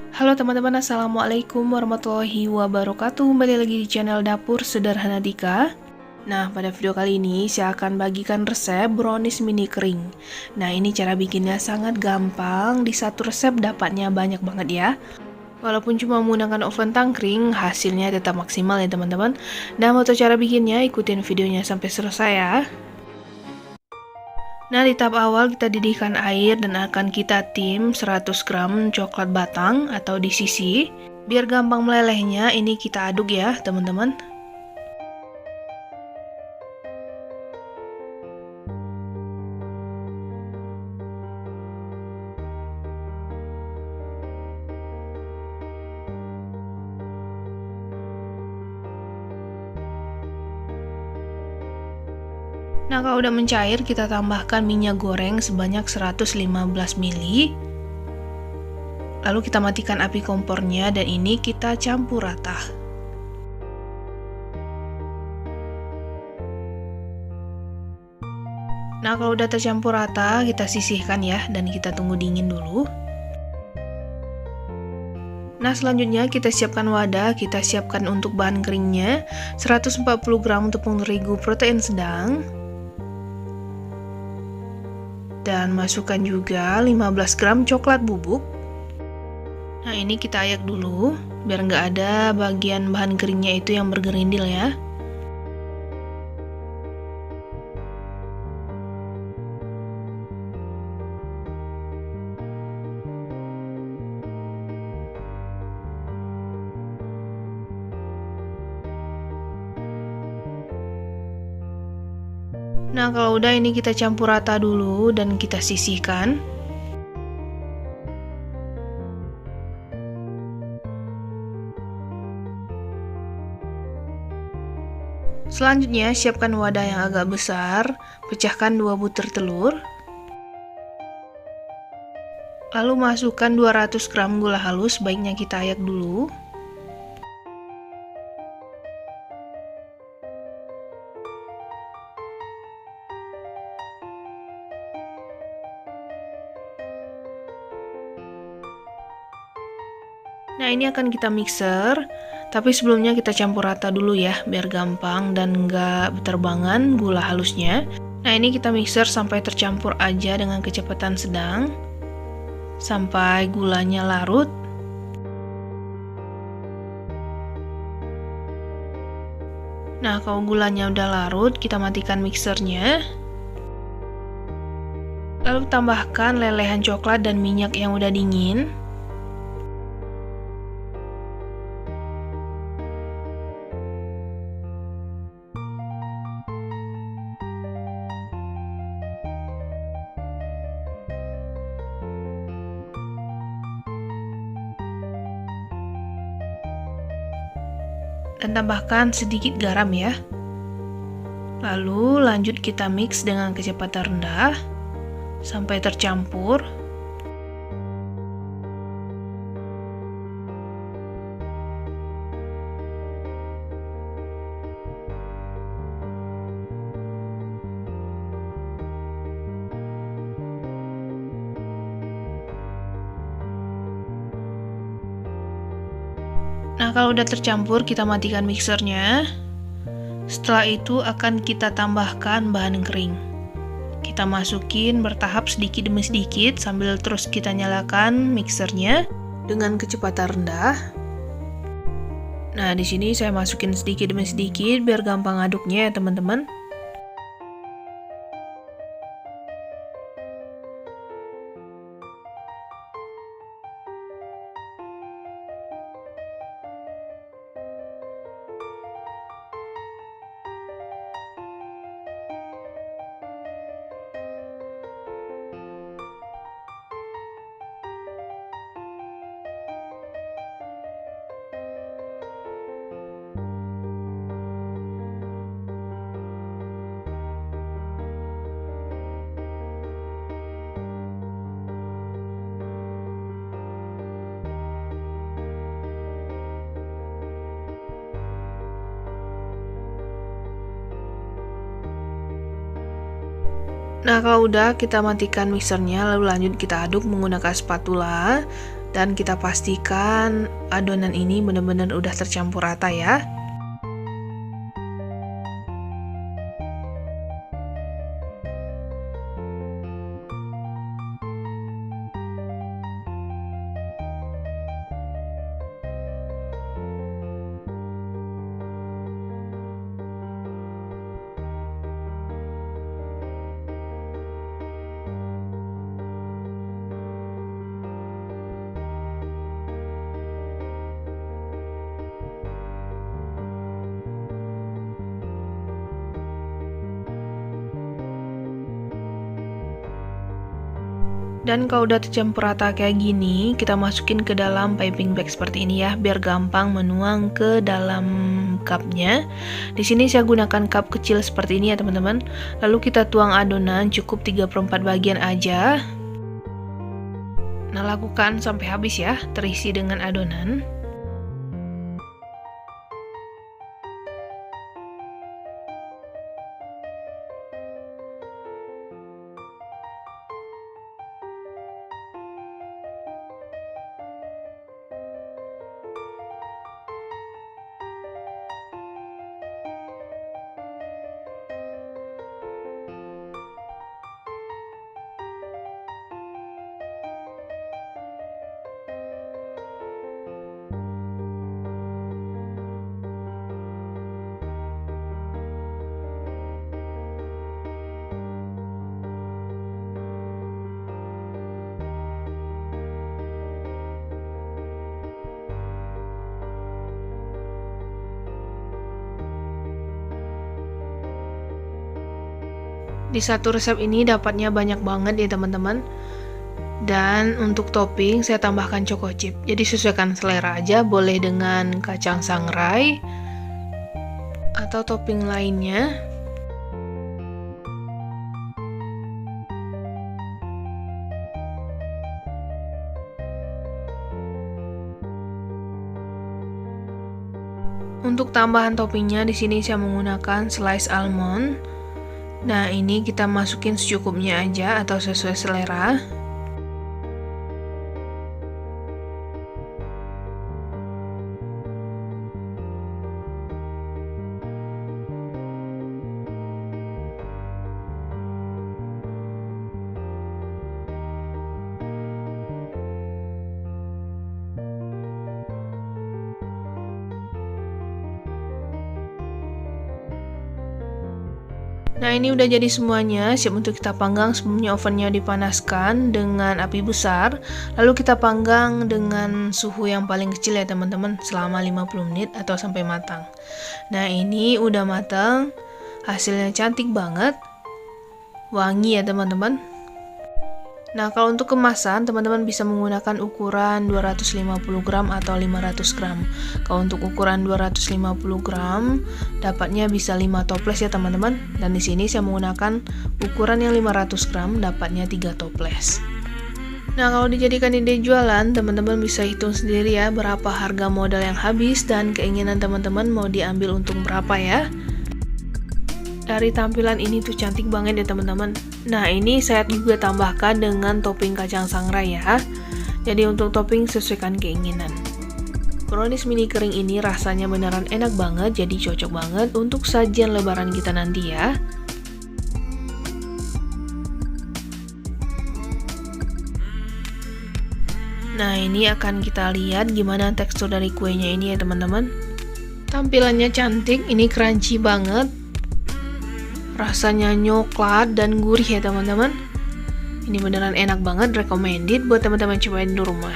Halo teman-teman, Assalamualaikum warahmatullahi wabarakatuh. Kembali lagi di channel Dapur Sederhana Dika. Nah, pada video kali ini saya akan bagikan resep brownies mini kering. Nah, ini cara bikinnya sangat gampang. Di satu resep dapatnya banyak banget ya. Walaupun cuma menggunakan oven tangkring, hasilnya tetap maksimal ya teman-teman. Dan mau tahu cara bikinnya, ikutin videonya sampai selesai ya. Nah, di tahap awal kita didihkan air dan akan kita tim 100 gram coklat batang atau di sisi. Biar gampang melelehnya, ini kita aduk ya teman-teman. Nah, kalau udah mencair, kita tambahkan minyak goreng sebanyak 115 ml. Lalu kita matikan api kompornya dan ini kita campur rata. Nah, kalau udah tercampur rata, kita sisihkan ya dan kita tunggu dingin dulu. Nah, selanjutnya kita siapkan wadah, kita siapkan untuk bahan keringnya 140 gram tepung terigu protein sedang. Dan masukkan juga 15 gram coklat bubuk. Nah, ini kita ayak dulu biar nggak ada bagian bahan keringnya itu yang bergerindil ya. Nah, kalau udah ini kita campur rata dulu dan kita sisihkan. Selanjutnya, siapkan wadah yang agak besar, pecahkan 2 butir telur. Lalu masukkan 200 gram gula halus, baiknya kita ayak dulu. Nah, ini akan kita mixer, tapi sebelumnya kita campur rata dulu ya, biar gampang dan nggak berterbangan gula halusnya. Nah, ini kita mixer sampai tercampur aja dengan kecepatan sedang, sampai gulanya larut. Nah, kalau gulanya udah larut, kita matikan mixernya. Lalu tambahkan lelehan coklat dan minyak yang udah dingin. Dan tambahkan sedikit garam ya. Lalu lanjut kita mix dengan kecepatan rendah sampai tercampur. Nah, kalau udah tercampur, kita matikan mixernya. Setelah itu akan kita tambahkan bahan kering. Kita masukin bertahap sedikit demi sedikit sambil terus kita nyalakan mixernya dengan kecepatan rendah. Nah, di sini saya masukin sedikit demi sedikit biar gampang aduknya ya, teman-teman. Nah, kalau udah kita matikan mixernya, lalu lanjut kita aduk menggunakan spatula Dan kita pastikan adonan ini benar-benar udah tercampur rata ya. Dan kalau udah tercampur rata kayak gini, kita masukin ke dalam piping bag seperti ini ya, biar gampang menuang ke dalam cupnya. Di sini saya gunakan cup kecil seperti ini ya teman-teman. Lalu kita tuang adonan cukup 3/4 bagian aja. Nah, lakukan sampai habis ya, terisi dengan adonan. Di satu resep ini dapatnya banyak banget ya teman-teman. Dan untuk topping saya tambahkan choco chip. Jadi sesuaikan selera aja, boleh dengan kacang sangrai atau topping lainnya. Untuk tambahan toppingnya di sini saya menggunakan slice almond. Nah, ini kita masukin secukupnya aja atau sesuai selera. Nah, ini udah jadi semuanya, siap untuk kita panggang. Sebelumnya ovennya dipanaskan dengan api besar, lalu kita panggang dengan suhu yang paling kecil ya teman-teman, selama 50 menit atau sampai matang. Nah, ini udah matang, hasilnya cantik banget, wangi ya teman-teman. Nah, kalau untuk kemasan, teman-teman bisa menggunakan ukuran 250 gram atau 500 gram. Kalau untuk ukuran 250 gram, dapatnya bisa 5 toples ya teman-teman. Dan di sini saya menggunakan ukuran yang 500 gram, dapatnya 3 toples. Nah, kalau dijadikan ide jualan, teman-teman bisa hitung sendiri ya, berapa harga modal yang habis dan keinginan teman-teman mau diambil untung berapa ya. Dari tampilan ini tuh cantik banget ya teman-teman. Nah, ini saya juga tambahkan dengan topping kacang sangrai ya. Jadi untuk topping sesuaikan keinginan. Brownies mini kering ini rasanya beneran enak banget, jadi cocok banget untuk sajian lebaran kita nanti ya. Nah, ini akan kita lihat gimana tekstur dari kuenya ini ya teman-teman. Tampilannya cantik, ini crunchy banget. Rasanya coklat dan gurih ya teman-teman. Ini beneran enak banget, recommended buat teman-teman cobain di rumah.